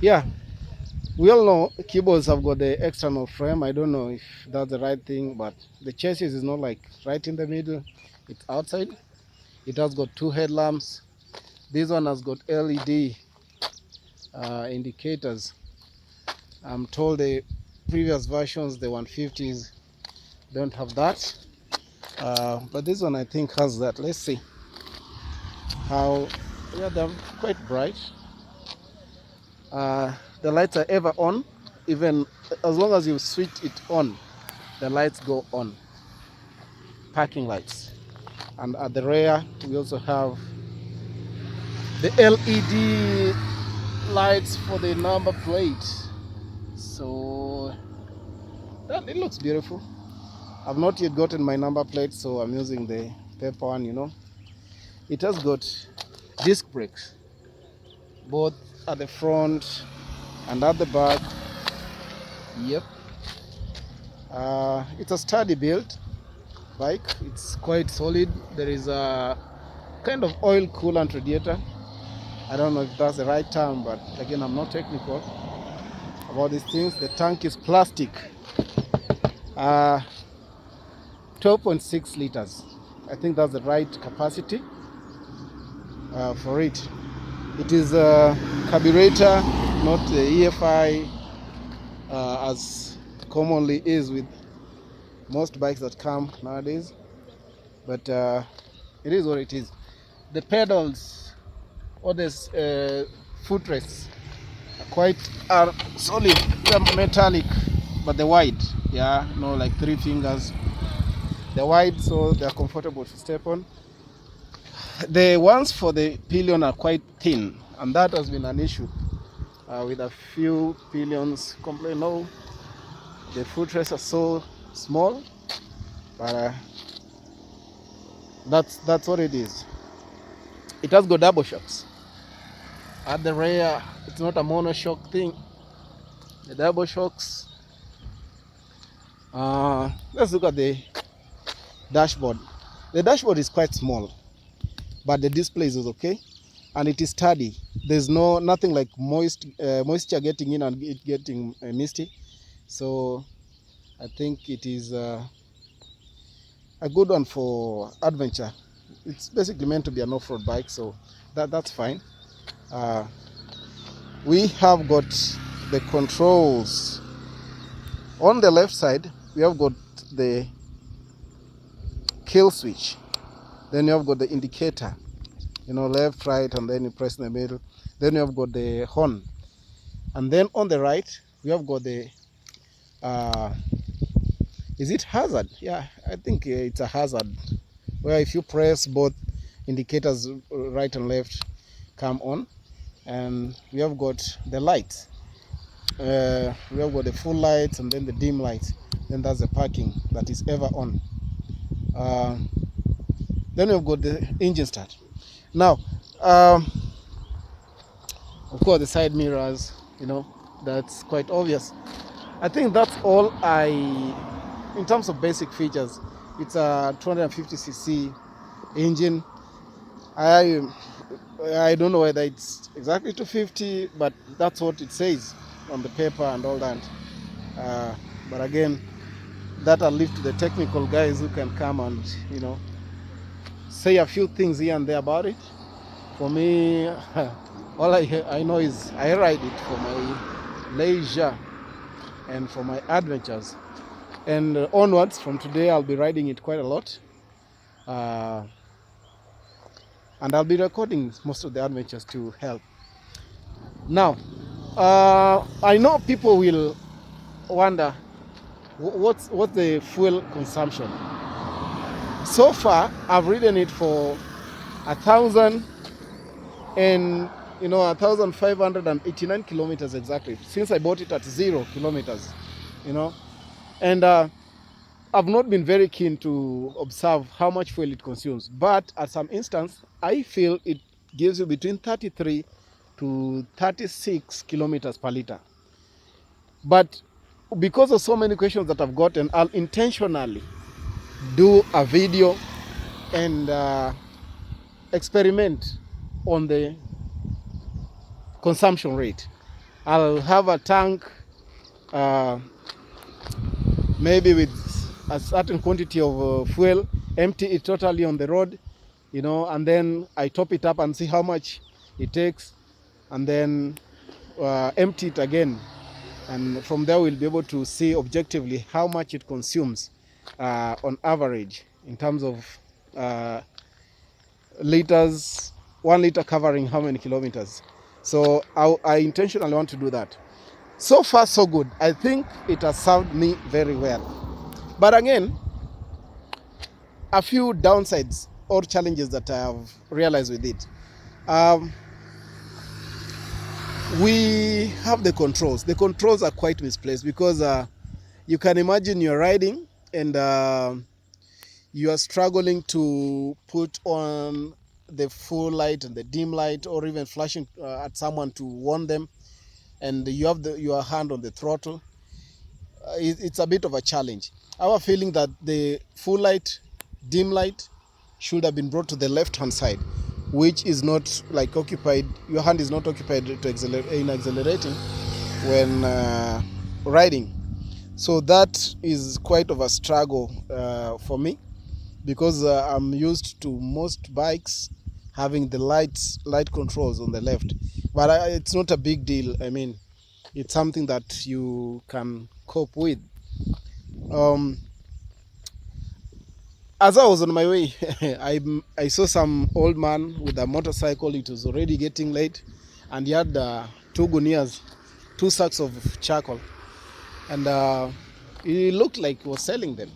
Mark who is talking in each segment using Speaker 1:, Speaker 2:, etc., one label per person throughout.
Speaker 1: Yeah, we all know Kibos have got the external frame. I don't know if that's the right thing, but the chassis is not like right in the middle. It's outside. It has got two headlamps. This one has got LED indicators. I'm told the previous versions, the 150s, don't have that. But this one I think has that. Let's see how. Yeah, they're quite bright. The lights are ever on, even as long as you switch it on, the lights go on. Parking lights. And at the rear, we also have the LED lights for the number plate. So that, it looks beautiful. I've not yet gotten my number plate, so I'm using the paper one, you know. It has got disc brakes, both at the front and at the back. Yep. It's a sturdy build bike. It's quite solid. There is a kind of oil coolant radiator. I don't know if that's the right term, but again, I'm not technical about these things. The tank is plastic. 12.6 liters. I think that's the right capacity for it. It is a carburetor, not the EFI as commonly is with most bikes that come nowadays. But it is what it is. The pedals or this footrests are solid. They're metallic, but they're wide. Yeah, no, like 3 fingers. They're wide, so they're comfortable to step on. The ones for the pillion are quite thin, and that has been an issue with a few pillions complain, no, the footrests are so small, but that's what it is. It has got double shocks at the rear. It's not a monoshock thing. The double shocks. Let's look at the dashboard. The dashboard is quite small, but the display is okay, and it is sturdy. There's nothing like moisture getting in and it getting misty. So I think it is a good one for adventure. It's basically meant to be an off-road bike, so that's fine. We have got the controls on the left side. We have got the kill switch. Then you have got the indicator, you know, left, right, and then you press in the middle. Then you have got the horn, and then on the right we have got the is it hazard? Yeah, I think it's a hazard, where if you press both indicators, right and left, come on. And we have got the lights. We have got the full lights and then the dim lights. Then that's the parking that is ever on. Then we've got the engine start. Now, of course, the side mirrors, you know, that's quite obvious. I think that's all in terms of basic features. It's a 250cc engine. I don't know whether it's exactly 250, but that's what it says on the paper and all that. But again, that I'll leave to the technical guys who can come and, you know, say a few things here and there about it. For me, all I know is I ride it for my leisure and for my adventures. And onwards from today, I'll be riding it quite a lot. And I'll be recording most of the adventures to help. Now, I know people will wonder what's the fuel consumption. So far, I've ridden it for 1,589 kilometers exactly, since I bought it at 0 kilometers, you know. And I've not been very keen to observe how much fuel it consumes, but at some instance, I feel it gives you between 33 to 36 kilometers per liter. But because of so many questions that I've gotten, I'll intentionally do a video and experiment on the consumption rate. I'll have a tank, maybe with a certain quantity of fuel, empty it totally on the road, you know, and then I top it up and see how much it takes, and then empty it again, and from there we'll be able to see objectively how much it consumes on average in terms of liters, 1 liter covering how many kilometers. So I intentionally want to do that. So far so good. I think it has served me very well, but again, a few downsides or challenges that I have realized with it. We have the controls. The controls are quite misplaced because you can imagine you're riding and you are struggling to put on the full light and the dim light, or even flashing at someone to warn them, and you have your hand on the throttle. It's a bit of a challenge. I have a feeling that the full light, dim light should have been brought to the left hand side, which is not like occupied. Your hand is not occupied to accelerating when riding. So that is quite of a struggle for me, because I'm used to most bikes having the light controls on the left, but it's not a big deal. I mean, it's something that you can cope with. Um, as I was on my way, I saw some old man with a motorcycle. It was already getting late, and he had 2 gunias, 2 sacks of charcoal, and he looked like he was selling them,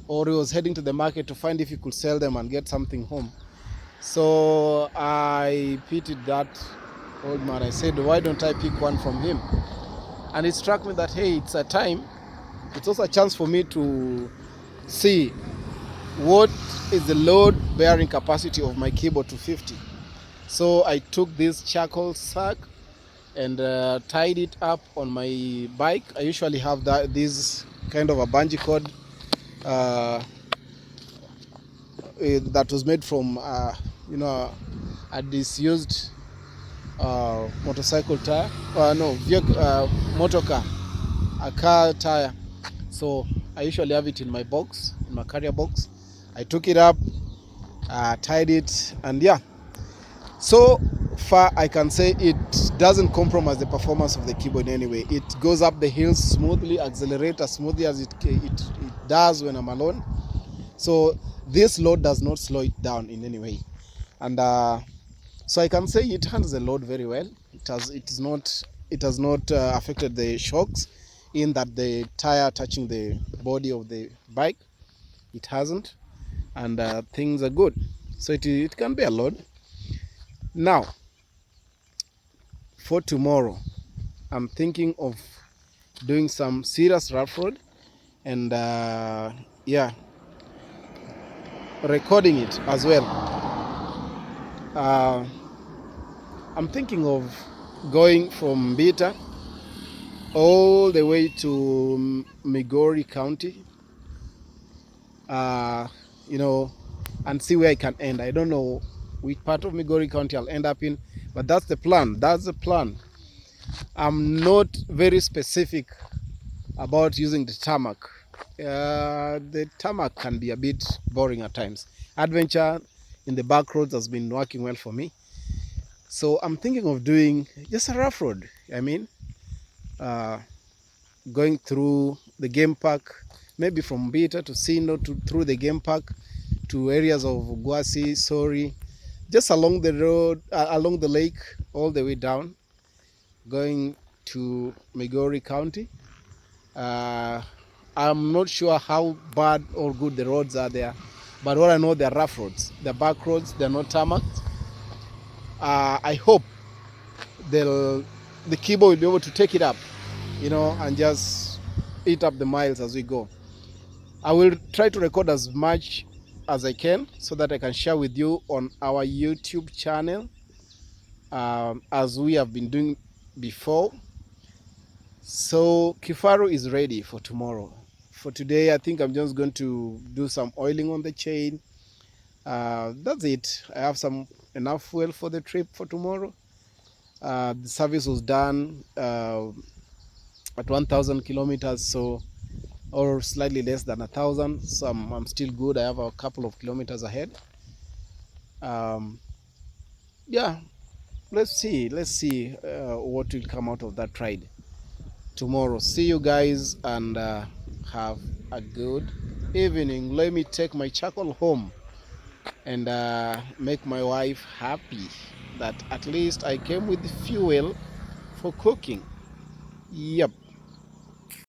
Speaker 1: or he was heading to the market to find if he could sell them and get something home. So I pitied that old man. I said, why don't I pick one from him? And it struck me that, hey, it's a time. It's also a chance for me to see what is the load bearing capacity of my Kibo 250. So I took this charcoal sack and tied it up on my bike. I usually have this kind of a bungee cord that was made from a disused motorcycle tire, no, vehicle, motor car, a car tire. So I usually have it in my box, in my carrier box. I took it up, tied it, and yeah. So far I can say it doesn't compromise the performance of the Kibo in any way. It goes up the hills smoothly, accelerates as smoothly as it does when I'm alone. So this load does not slow it down in any way. And so I can say it handles the load very well. It has not affected the shocks, in that the tire touching the body of the bike. It hasn't, and things are good. So it can be a load. Now, for tomorrow, I'm thinking of doing some serious rough road, and yeah, recording it as well. I'm thinking of going from Mbita all the way to Migori County, and see where I can end. I don't know which part of Migori County I'll end up in, but that's the plan. That's the plan. I'm not very specific about using the tarmac. The tarmac can be a bit boring at times. Adventure in the back roads has been working well for me. So I'm thinking of doing just a rough road. I mean, going through the game park, maybe from Beta to Sino, through the game park to areas of Gwasi, Sori, just along the road, along the lake, all the way down, going to Migori County. I'm not sure how bad or good the roads are there, but what I know, they're rough roads. They're back roads, they're not tarmac. I hope the Kibo will be able to take it up, and just eat up the miles as we go. I will try to record as much as I can so that I can share with you on our YouTube channel, as we have been doing before. So Kifaru is ready for tomorrow. For today, I think I'm just going to do some oiling on the chain. That's it. I have enough fuel for the trip for tomorrow. The service was done at 1,000 kilometers, so, or slightly less than 1,000. So I'm still good. I have a couple of kilometers ahead. Um, yeah, let's see what will come out of that ride tomorrow. See you guys, and have a good evening. Let me take my charcoal home and make my wife happy that at least I came with fuel for cooking. Yep.